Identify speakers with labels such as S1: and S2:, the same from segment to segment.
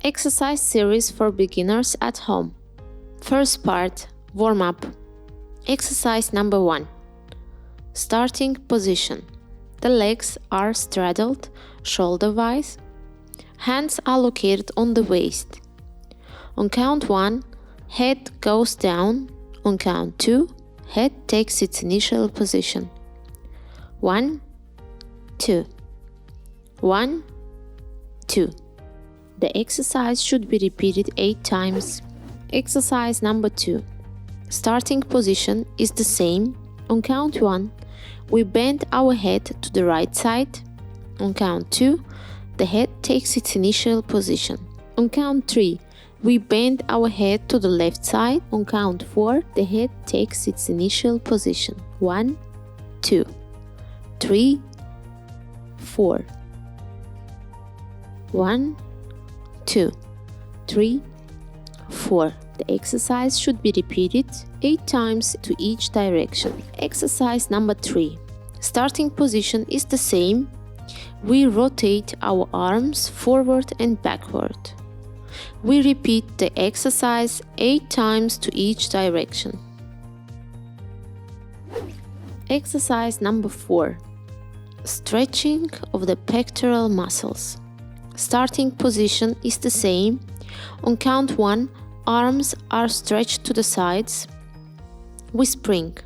S1: Exercise series for beginners at home. First part, warm-up. Exercise number 1. Starting position. The legs are straddled shoulder-wise. Hands are located on the waist. On count 1, head goes down. On count 2, head takes its initial position. 1, 2. 1, 2. The exercise should be repeated 8 times. Exercise number 2. Starting position is the same. On count 1, we bend our head to the right side. On count 2, the head takes its initial position. On count 3, we bend our head to the left side. On count 4, the head takes its initial position. 1, 2, 3, 4. 1, 2, 3, 4. The exercise should be repeated 8 times to each direction. Exercise number 3. Starting position is the same. We rotate our arms forward and backward. We repeat the exercise 8 times to each direction. Exercise number 4. Stretching of the pectoral muscles. Starting position is the same. On count 1, arms are stretched to the sides. We spring.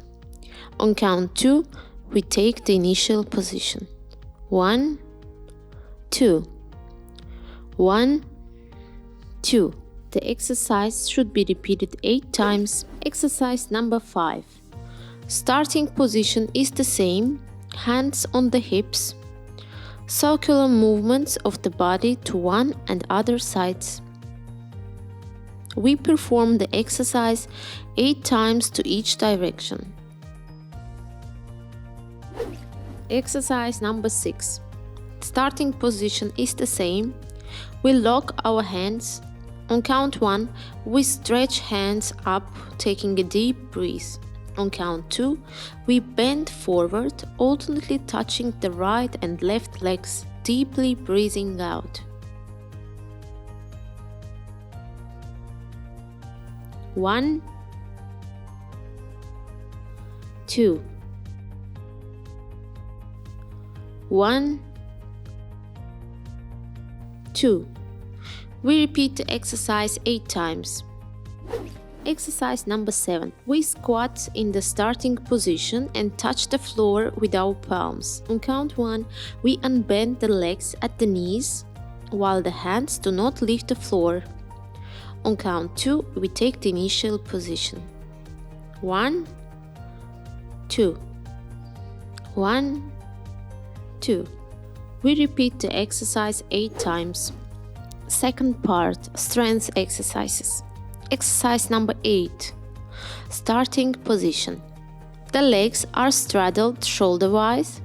S1: On count 2, we take the initial position. 1, 2. 1, 2. The exercise should be repeated 8 times. Exercise number 5. Starting position is the same. Hands on the hips. Circular movements of the body to one and other sides. We perform the exercise 8 times to each direction. Exercise number 6. Starting position is the same. We lock our hands. On count 1, we stretch hands up, taking a deep breath. On count 2, we bend forward, alternately touching the right and left legs, deeply breathing out. 1, 2. 1, 2. We repeat the exercise 8 times. Exercise number 7. We squat in the starting position and touch the floor with our palms. On count 1, we unbend the legs at the knees, while the hands do not leave the floor. On count 2, we take the initial position. 1, 2. 1, 2. We repeat the exercise 8 times. Second part, strength exercises. Exercise number 8. Starting position. The legs are straddled shoulder-wise.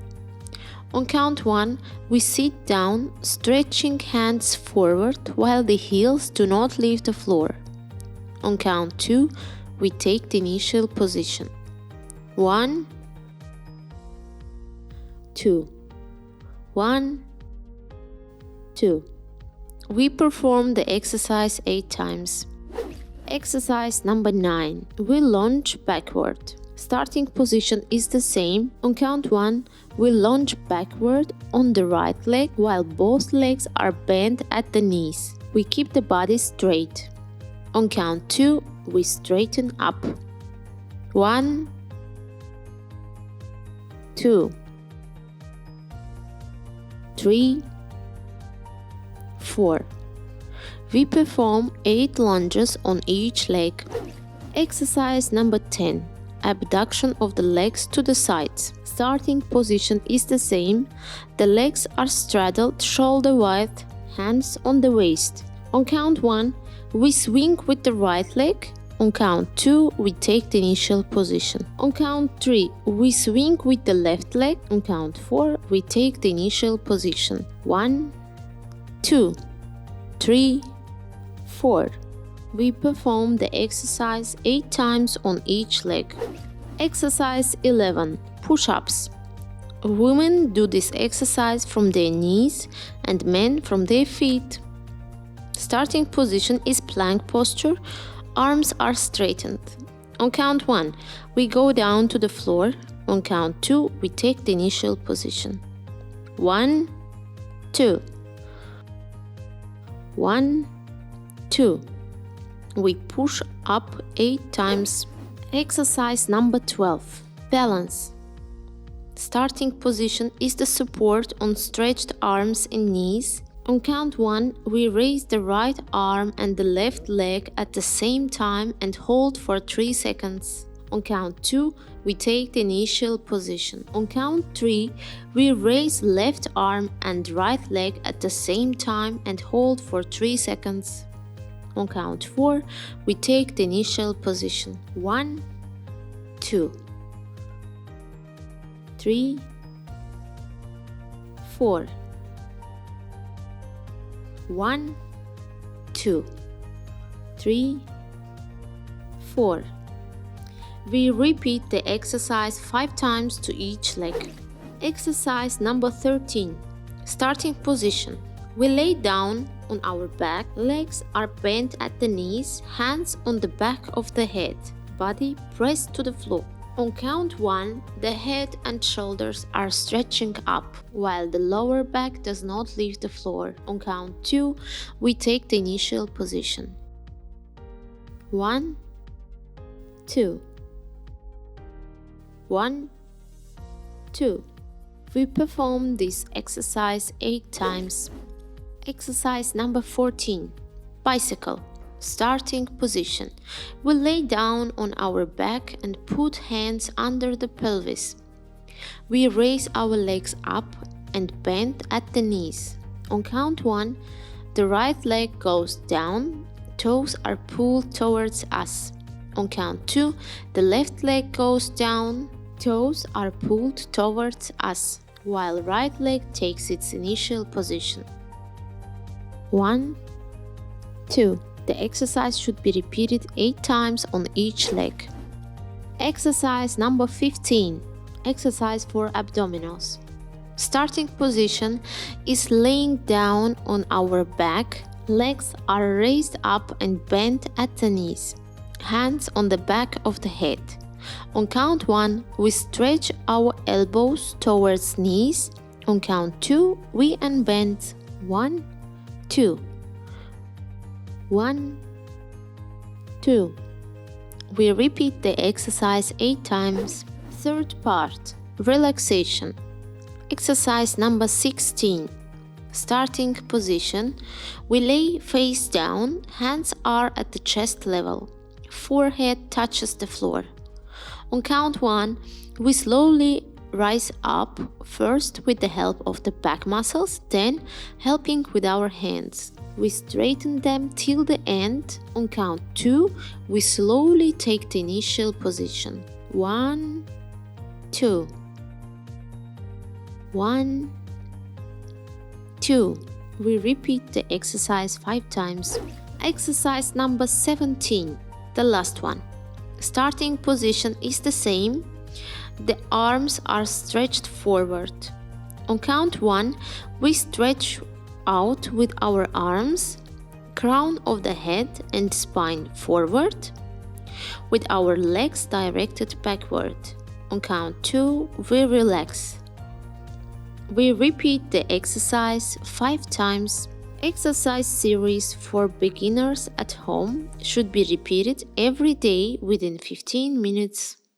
S1: On count 1, we sit down, stretching hands forward while the heels do not leave the floor. On count 2, we take the initial position. 1, 2. 1, 2. We perform the exercise 8 times. Exercise number 9. We lunge backward. Starting position is the same. On count 1, we lunge backward on the right leg while both legs are bent at the knees. We keep the body straight. On count 2, we straighten up. 1, 2, 3, 4. We perform 8 lunges on each leg. Exercise number 10. Abduction of the legs to the sides. Starting position is the same. The legs are straddled shoulder-wide, hands on the waist. On count 1, we swing with the right leg. On count 2, we take the initial position. On count 3, we swing with the left leg. On count 4, we take the initial position. 1, 2, 3, 4. We perform the exercise 8 times on each leg. Exercise 11. Push-ups. Women do this exercise from their knees and men from their feet. Starting position is plank posture. Arms are straightened. On count 1, we go down to the floor. On count 2, we take the initial position. 1, 2. 1, 2. We push up 8 times. Exercise number 12. Balance. Starting position is the support on stretched arms and knees. On count 1, we raise the right arm and the left leg at the same time and hold for 3 seconds. On count 2, we take the initial position. On count 3, we raise left arm and right leg at the same time and hold for 3 seconds. On count 4, we take the initial position. 1, 2, 3, 4. 1, 2, 3, 4. We repeat the exercise 5 times to each leg. Exercise number 13. Starting position. We lay down on our back, legs are bent at the knees, hands on the back of the head, body pressed to the floor. On count 1, the head and shoulders are stretching up, while the lower back does not leave the floor. On count 2, we take the initial position. 1, 2. 1, 2. We perform this exercise 8 times. Exercise number 14. Bicycle. Starting position. We lay down on our back and put hands under the pelvis. We raise our legs up and bend at the knees. On count 1, the right leg goes down, toes are pulled towards us. On count 2, the left leg goes down, toes are pulled towards us, while right leg takes its initial position. 1, 2. The exercise should be repeated 8 times on each leg. Exercise number 15. Exercise for abdominals. Starting position is laying down on our back. Legs are raised up and bent at the knees. Hands on the back of the head. On count 1, we stretch our elbows towards knees. On count 2, we unbend. 1, 2. 1, 2. We repeat the exercise 8 times. Third part. Relaxation. Exercise number 16. Starting position. We lay face down. Hands are at the chest level. Forehead touches the floor. On count 1, we slowly rise up, first with the help of the back muscles, then helping with our hands. We straighten them till the end. On count 2, we slowly take the initial position. 1, 2. 1, 2. We repeat the exercise 5 times. Exercise number 17, the last one. Starting position is the same. The arms are stretched forward. On count 1, we stretch out with our arms, crown of the head and spine forward, with our legs directed backward. On count 2, we relax. We repeat the exercise 5 times. Exercise series for beginners at home should be repeated every day within 15 minutes.